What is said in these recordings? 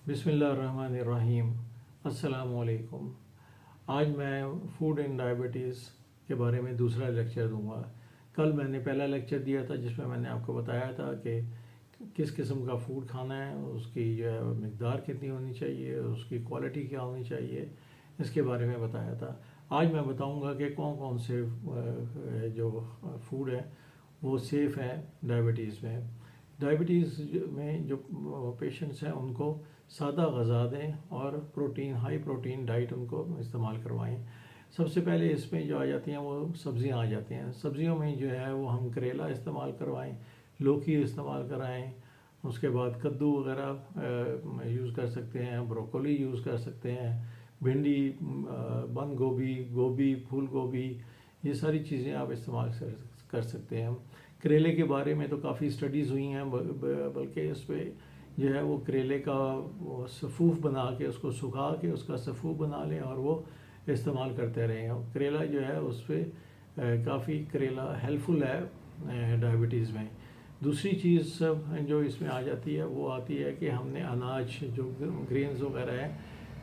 बिस्मिल्लाहिर्रहमानिर्रहीम। अस्सलाम वालेकुम। आज मैं फूड एंड डायबिटीज़ के बारे में दूसरा लेक्चर दूंगा। कल मैंने पहला लेक्चर दिया था जिसमें मैंने आपको बताया था कि किस किस्म का फूड खाना है, उसकी जो है मिकदार कितनी होनी चाहिए, उसकी क्वालिटी क्या होनी चाहिए, इसके बारे में बताया था। आज मैं बताऊंगा कि कौन कौन से जो फूड है वो सेफ़ है डायबिटीज़ में। डायबिटीज़ में जो पेशेंट्स हैं उनको सादा ग़ज़ा दें और हाई प्रोटीन डाइट उनको इस्तेमाल करवाएं। सबसे पहले इसमें जो आ जाती हैं वो सब्ज़ियां आ जाती हैं। सब्ज़ियों में जो है वो हम करेला इस्तेमाल करवाएं, लौकी इस्तेमाल कराएं, उसके बाद कद्दू वगैरह यूज़ कर सकते हैं, ब्रोकोली यूज़ कर सकते हैं, भिंडी, बंद गोभी, फूल गोभी, ये सारी चीज़ें आप इस्तेमाल कर सकते हैं। करेले के बारे में तो काफ़ी स्टडीज़ हुई हैं, बल्कि उस पर जो है वो करेले का सफ़ूफ बना के उसको सुखा के उसका सफ़ूफ बना लें और वो इस्तेमाल करते रहें। और करेला जो है उस पर काफ़ी करेला हेल्पफुल है डायबिटीज़ में। दूसरी चीज़ जो इसमें आ जाती है वो आती है कि हमने अनाज जो ग्रेन्स वगैरह है,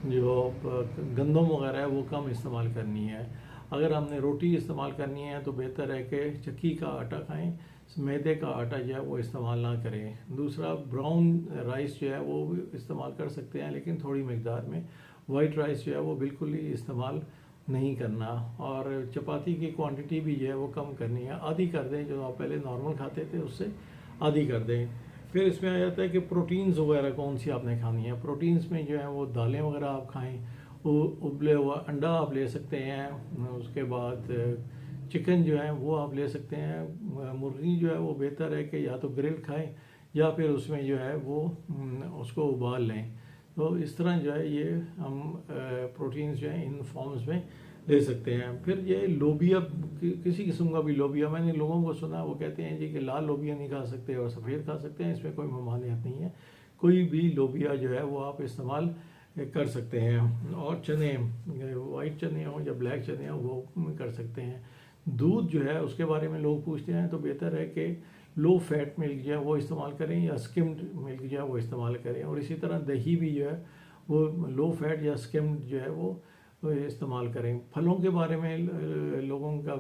जो गंदम वगैरह है, वो कम इस्तेमाल करनी है। अगर हमने रोटी इस्तेमाल करनी है तो बेहतर है कि चक्की का आटा खाएं, मैदे का आटा जो है वो इस्तेमाल ना करें। दूसरा, ब्राउन राइस जो है वो भी इस्तेमाल कर सकते हैं लेकिन थोड़ी मकदार में। वाइट राइस जो है वो बिल्कुल ही इस्तेमाल नहीं करना। और चपाती की क्वांटिटी भी जो है वो कम करनी है, आधी कर दें। जो आप पहले नॉर्मल खाते थे उससे आधी कर दें। फिर इसमें आ जाता है कि प्रोटीन्स वगैरह कौन सी आपने खानी है। प्रोटीन्स में जो है वो दालें वगैरह आप खाएँ, उबले हुआ अंडा आप ले सकते हैं, उसके बाद चिकन जो है वो आप ले सकते हैं। मुर्गी जो है वो बेहतर है कि या तो ग्रिल खाएं या फिर उसमें जो है वो उसको उबाल लें। तो इस तरह जो है ये हम प्रोटीन्स जो है इन फॉर्म्स में ले सकते हैं। फिर ये लोबिया, किसी किस्म का भी लोबिया, मैंने लोगों को सुना वो कहते हैं जी कि लाल लोबिया नहीं खा सकते और सफ़ेद खा सकते हैं, इसमें कोई ममानियत नहीं है। कोई भी लोबिया जो है वो आप इस्तेमाल कर सकते हैं। और चने, वाइट चने हों या ब्लैक चने हों, वो कर सकते हैं। दूध जो है उसके बारे में लोग पूछते हैं, तो बेहतर है कि लो फैट मिल्क जो है वो इस्तेमाल करें या स्किम्ड मिल्क जो है वो इस्तेमाल करें। और इसी तरह दही भी जो है वो लो फैट या स्किम्ड जो है वो इस्तेमाल करें। फलों के बारे में लोगों का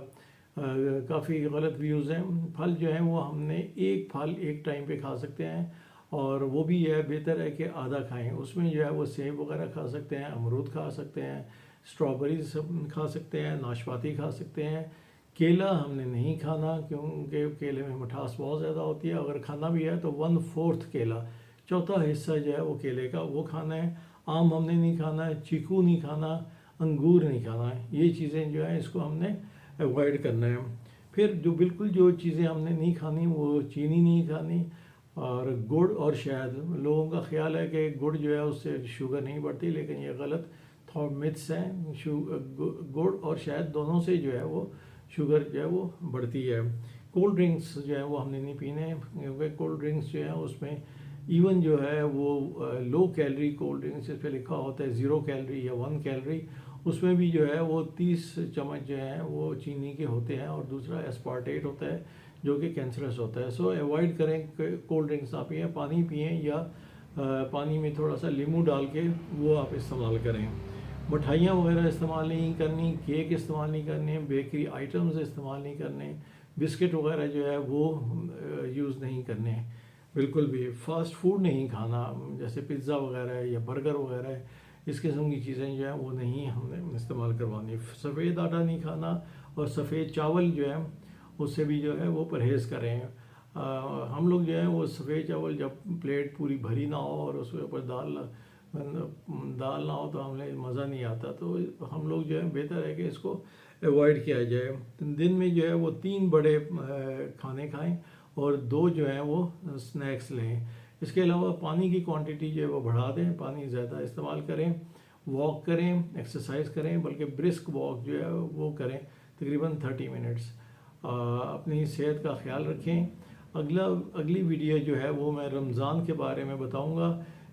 काफ़ी गलत व्यूज़ हैं। फल जो है वो हमने एक फल एक टाइम पे खा सकते हैं और वो भी है बेहतर है कि आधा खाएं। उसमें जो है वो सेब वगैरह खा सकते हैं, अमरूद खा सकते हैं, स्ट्रॉबेरीज खा सकते हैं, नाशपाती खा सकते हैं। केला हमने नहीं खाना क्योंकि केले में मिठास बहुत ज़्यादा होती है। अगर खाना भी है तो 1/4 केला, चौथा हिस्सा जो है वो केले का वो खाना है। आम हमने नहीं खाना है, चीकू नहीं खाना, अंगूर नहीं खाना है। ये चीज़ें जो है इसको हमने अवॉइड करना है। फिर जो चीज़ें हमने नहीं खानी वो चीनी नहीं खानी, और गुड़ और शहद। लोगों का ख्याल है कि गुड़ जो है उससे शुगर नहीं बढ़ती, लेकिन ये गलत मिथ्स हैं। गुड़ और शहद दोनों से जो है वो शुगर जो है वो बढ़ती है। कोल्ड ड्रिंक्स जो है वो हमने नहीं पीने, क्योंकि कोल्ड ड्रिंक्स जो है उसमें इवन जो है वो लो कैलोरी कोल्ड ड्रिंक्स इस पर लिखा होता है 0 कैलोरी या 1 कैलोरी, उसमें भी जो है वो 30 चम्मच जो है वो चीनी के होते हैं और दूसरा एस्पार्टेट होता है जो कि कैंसरस होता है। सो अवॉइड करें कोल्ड ड्रिंक्स आप पिएँ, पानी पिएँ या पानी में थोड़ा सा नींबू डाल के वो आप इस्तेमाल करें। मिठाइयाँ वगैरह इस्तेमाल नहीं करनी, केक इस्तेमाल नहीं करने, बेकरी आइटम्स इस्तेमाल नहीं करने, बिस्किट वगैरह जो है वो यूज़ नहीं करने, बिल्कुल भी। फास्ट फूड नहीं खाना, जैसे पिज़्ज़ा वगैरह है या बर्गर वगैरह है, इस किस्म की चीज़ें जो है वो नहीं हमने इस्तेमाल करवानी। सफ़ेद आटा नहीं खाना और सफ़ेद चावल जो है उससे भी जो है वो परहेज़ करें। हम लोग जो है वो सफ़ेद चावल जब प्लेट पूरी भरी ना हो और उसके ऊपर दाल ना हो तो हमें मज़ा नहीं आता। तो हम लोग जो है बेहतर है कि इसको अवॉइड किया जाए। दिन में जो है वो 3 बड़े खाने खाएं और 2 जो है वो स्नैक्स लें। इसके अलावा पानी की क्वांटिटी जो है वो बढ़ा दें, पानी ज़्यादा इस्तेमाल करें, वॉक करें, एक्सरसाइज करें, बल्कि ब्रिस्क वॉक जो है वो करें तकरीबन 30 मिनट्स। अपनी सेहत का ख्याल रखें। अगली वीडियो जो है वो मैं रमज़ान के बारे में बताऊंगा,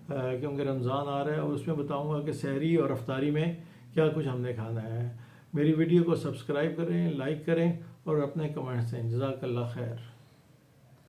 क्योंकि रमज़ान आ रहा है, और उसमें बताऊंगा कि सहरी और अफ्तारी में क्या कुछ हमने खाना है। मेरी वीडियो को सब्सक्राइब करें, लाइक करें और अपने कमेंट्स दें। जज़ाकल्लाह खैर।